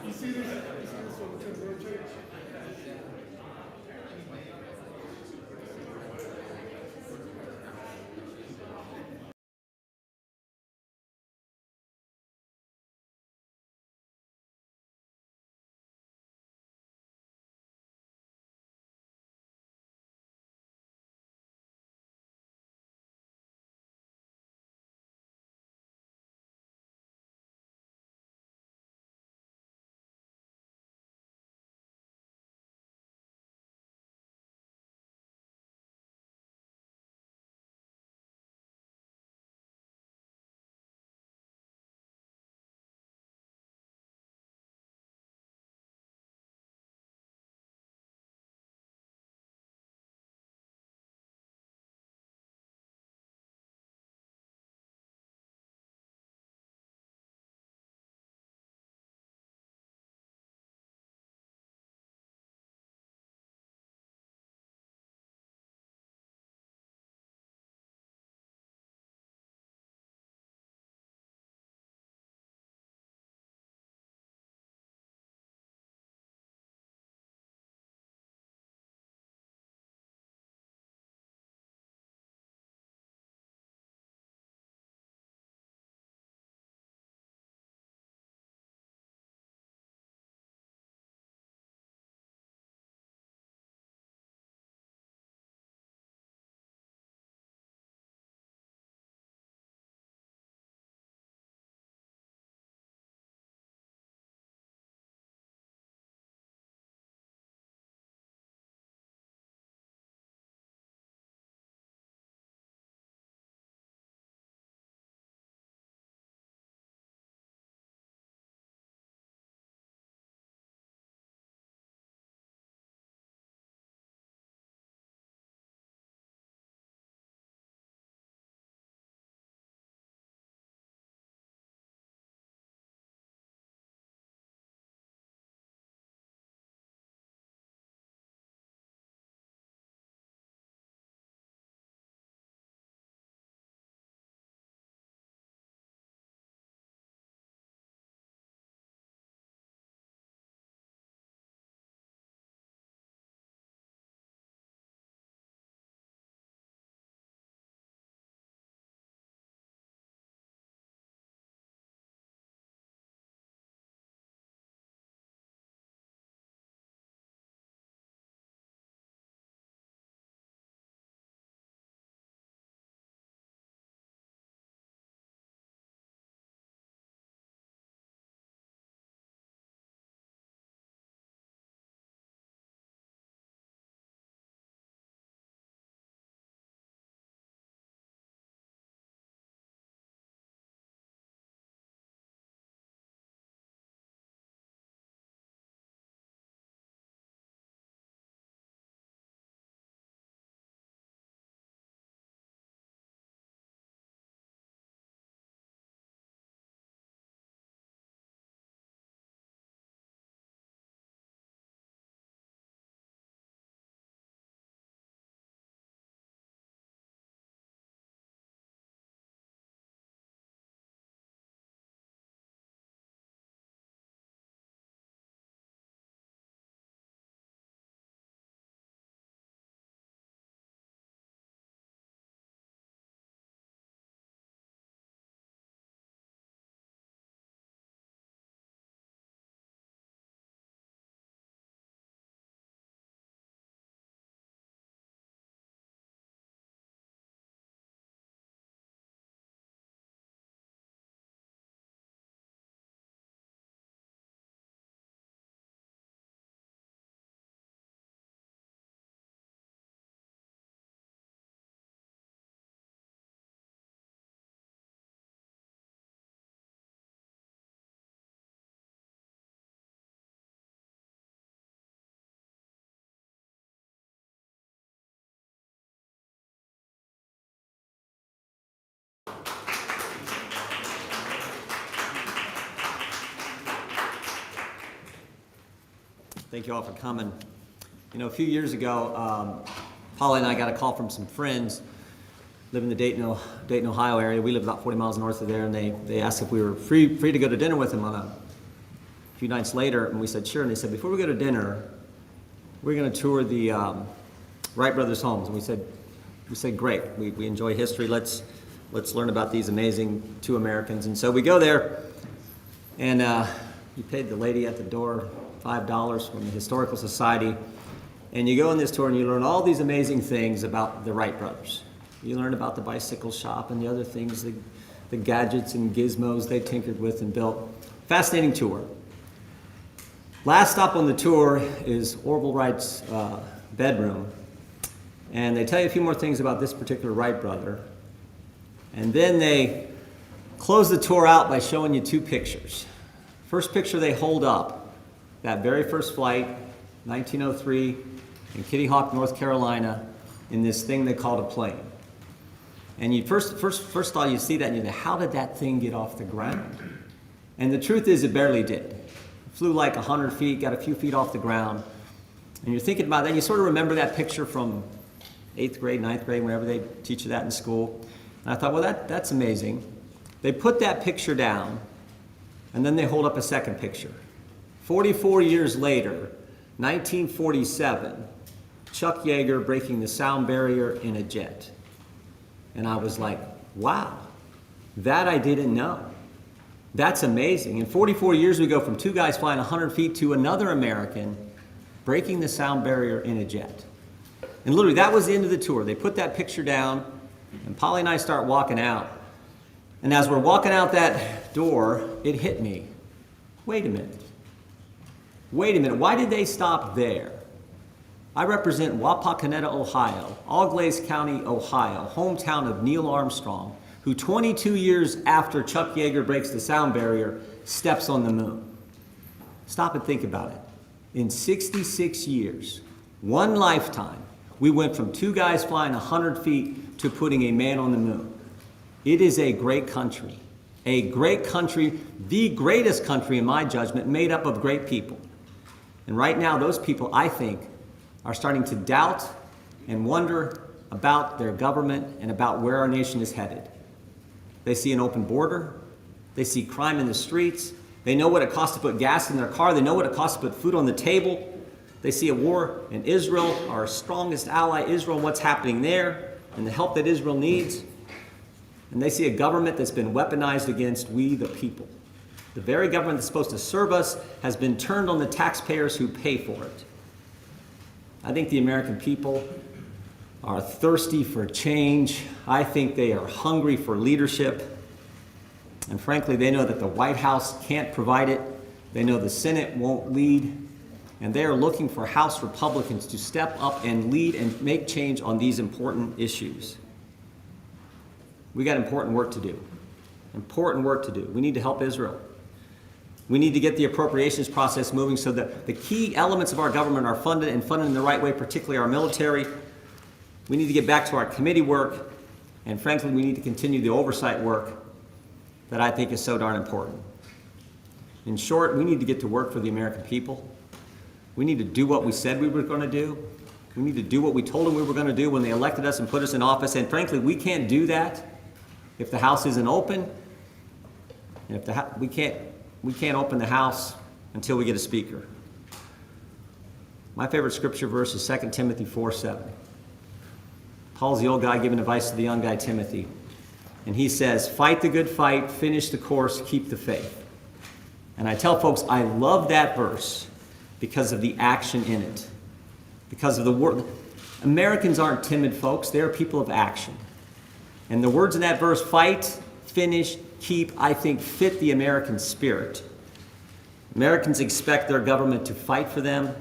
You see this? You see this one can rotate? Thank you all for coming. You know, a few years ago, Polly and I got a call from some friends live in the Dayton, Ohio area. We live about 40 miles north of there, and they asked if we were free to go to dinner with them on a few nights later, and we said sure. And they said, before we go to dinner, we're going to tour the Wright brothers' homes. And we said great. We enjoy history. Let's learn about these amazing two Americans. And so we go there, and you paid the lady at the door $5 from the Historical Society, and you go on this tour and you learn all these amazing things about the Wright brothers. You learn about the bicycle shop and the other things, the gadgets and gizmos they tinkered with and built. Fascinating tour. Last stop on the tour is Orville Wright's bedroom, and they tell you a few more things about this particular Wright brother, and then they close the tour out by showing you two pictures. First picture they hold up, that very first flight, 1903, in Kitty Hawk, North Carolina, in this thing they called a plane. And you first of all, you see that and you think, how did that thing get off the ground? And the truth is, it barely did. It flew like 100 feet, got a few feet off the ground. And you're thinking about that, you sort of remember that picture from 8th grade, 9th grade, whenever they teach you that in school. And I thought, well, that's amazing. They put that picture down, and then they hold up a second picture. 44 years later, 1947, Chuck Yeager breaking the sound barrier in a jet. And I was like, wow, that I didn't know. That's amazing. And 44 years we go from two guys flying 100 feet to another American breaking the sound barrier in a jet. And literally, that was the end of the tour. They put that picture down, and Polly and I start walking out. And as we're walking out that door, it hit me. Wait a minute. Why did they stop there? I represent Wapakoneta, Ohio, Auglaize County, Ohio, hometown of Neil Armstrong, who 22 years after Chuck Yeager breaks the sound barrier, steps on the moon. Stop and think about it. In 66 years, one lifetime, we went from two guys flying 100 feet to putting a man on the moon. It is a great country. A great country, the greatest country in my judgment, made up of great people. And right now, those people, I think, are starting to doubt and wonder about their government and about where our nation is headed. They see an open border. They see crime in the streets. They know what it costs to put gas in their car. They know what it costs to put food on the table. They see a war in Israel, our strongest ally, Israel, and what's happening there, and the help that Israel needs. And they see a government that's been weaponized against we, the people. The very government that's supposed to serve us has been turned on the taxpayers who pay for it. I think the American people are thirsty for change. I think they are hungry for leadership. And frankly, they know that the White House can't provide it. They know the Senate won't lead. And they are looking for House Republicans to step up and lead and make change on these important issues. We got important work to do. Important work to do. We need to help Israel. We need to get the appropriations process moving so that the key elements of our government are funded and funded in the right way, particularly our military. We need to get back to our committee work, and frankly, we need to continue the oversight work that I think is so darn important. In short, we need to get to work for the American people. We need to do what we said we were going to do. We need to do what we told them we were going to do when they elected us and put us in office, and frankly, we can't do that if the House isn't open, and if we can't open the House until we get a speaker. My favorite scripture verse is 2 Timothy 4:7. Paul's the old guy giving advice to the young guy Timothy. And he says, fight the good fight, finish the course, keep the faith. And I tell folks, I love that verse because of the action in it. Because of the word. Americans aren't timid folks, they're people of action. And the words in that verse, fight, finish, keep, I think fit the American spirit. Americans expect their government to fight for them.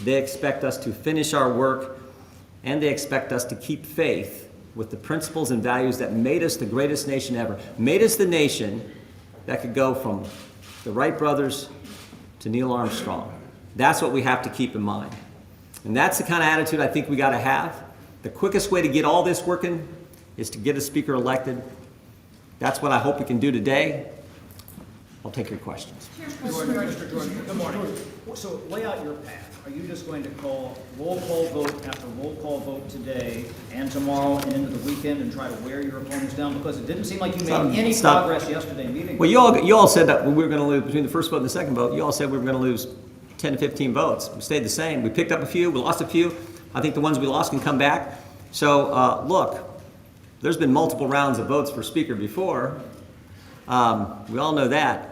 They expect us to finish our work, and they expect us to keep faith with the principles and values that made us the greatest nation ever, made us the nation that could go from the Wright brothers to Neil Armstrong. That's what we have to keep in mind. And that's the kind of attitude I think we got to have. The quickest way to get all this working is to get a speaker elected. That's what I hope we can do today. I'll take your questions. Mr. Jordan, good morning. So lay out your path. Are you just going to call roll call vote after roll call vote today and tomorrow and into the weekend and try to wear your opponents down? Because it didn't seem like you made any Stop. progress yesterday meeting. Well, you all said that we were going to lose, between the first vote and the second vote, you all said we were going to lose 10 to 15 votes. We stayed the same. We picked up a few, we lost a few. I think the ones we lost can come back. So, look, there's been multiple rounds of votes for speaker before. We all know that.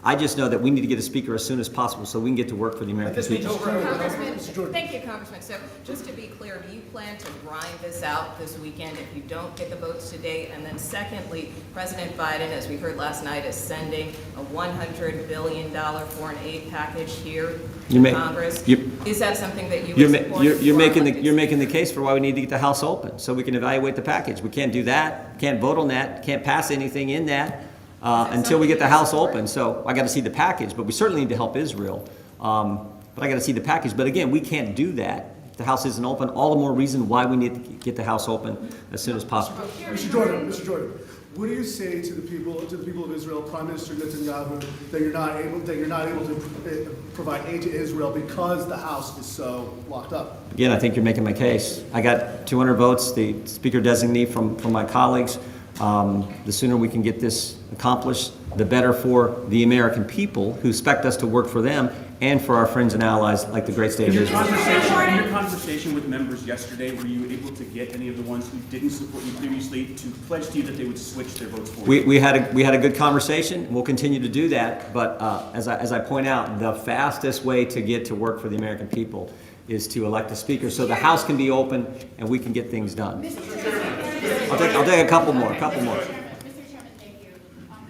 I just know that we need to get a speaker as soon as possible so we can get to work for the American This means people. Congressman, thank you, Congressman. So just to be clear, do you plan to grind this out this weekend if you don't get the votes today? And then secondly, President Biden, as we heard last night, is sending a $100 billion foreign aid package here to Congress. Is that something that you would support? You're making the case for why we need to get the House open so we can evaluate the package. We can't do that, can't vote on that, can't pass anything in that. Until we get the House open. So I got to see the package, but we certainly need to help Israel. But I got to see the package. But again, we can't do that if the House isn't open. All the more reason why we need to get the House open as soon as possible. Mr. Jordan, what do you say to the people of Israel, Prime Minister Netanyahu, that you're not able to provide aid to Israel because the House is so locked up? Again, I think you're making my case. I got 200 votes, the speaker designee from my colleagues. The sooner we can get this accomplished, the better for the American people who expect us to work for them and for our friends and allies like the great state of Israel. In your conversation with members yesterday, were you able to get any of the ones who didn't support you previously to pledge to you that they would switch their votes for you? We had a good conversation. We'll continue to do that. But as I point out, the fastest way to get to work for the American people is to elect a speaker so the House can be open and we can get things done. I'll take a couple more. Mr. Chairman, thank you.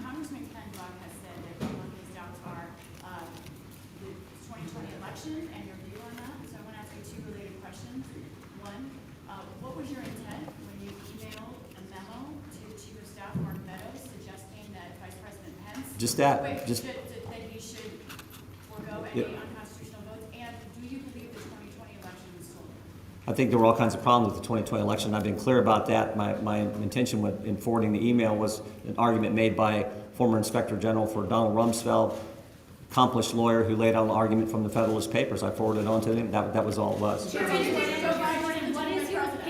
Congressman Ken Buck has said that one of his doubts are the 2020 election and your view on that. So I want to ask you two related questions. One, what was your intent when you emailed a memo to Chief of Staff Mark Meadows suggesting that Vice President Pence that he should forego any unconstitutional votes? And do you believe the 2020 election was stolen? I think there were all kinds of problems with the 2020 election. I've been clear about that. My intention in forwarding the email was an argument made by former Inspector General for Donald Rumsfeld, accomplished lawyer who laid out an argument from the Federalist Papers. I forwarded it on to him. That was all it was. Can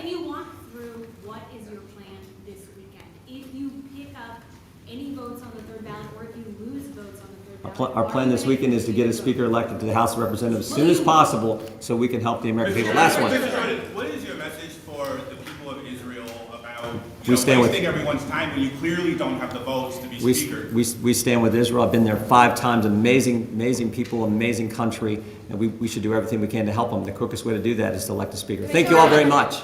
you walk through what is your plan this weekend? If you pick up any votes on the third ballot or if you lose votes on the third ballot? Our plan this weekend is to get a speaker elected to the House of Representatives as soon as possible so we can help the American people. Last one. What is your message for the people of Israel about wasting everyone's time when you clearly don't have the votes to be speaker? We stand with Israel. I've been there 5 times. Amazing people, amazing country, and we should do everything we can to help them. The quickest way to do that is to elect a speaker. Thank you all very much.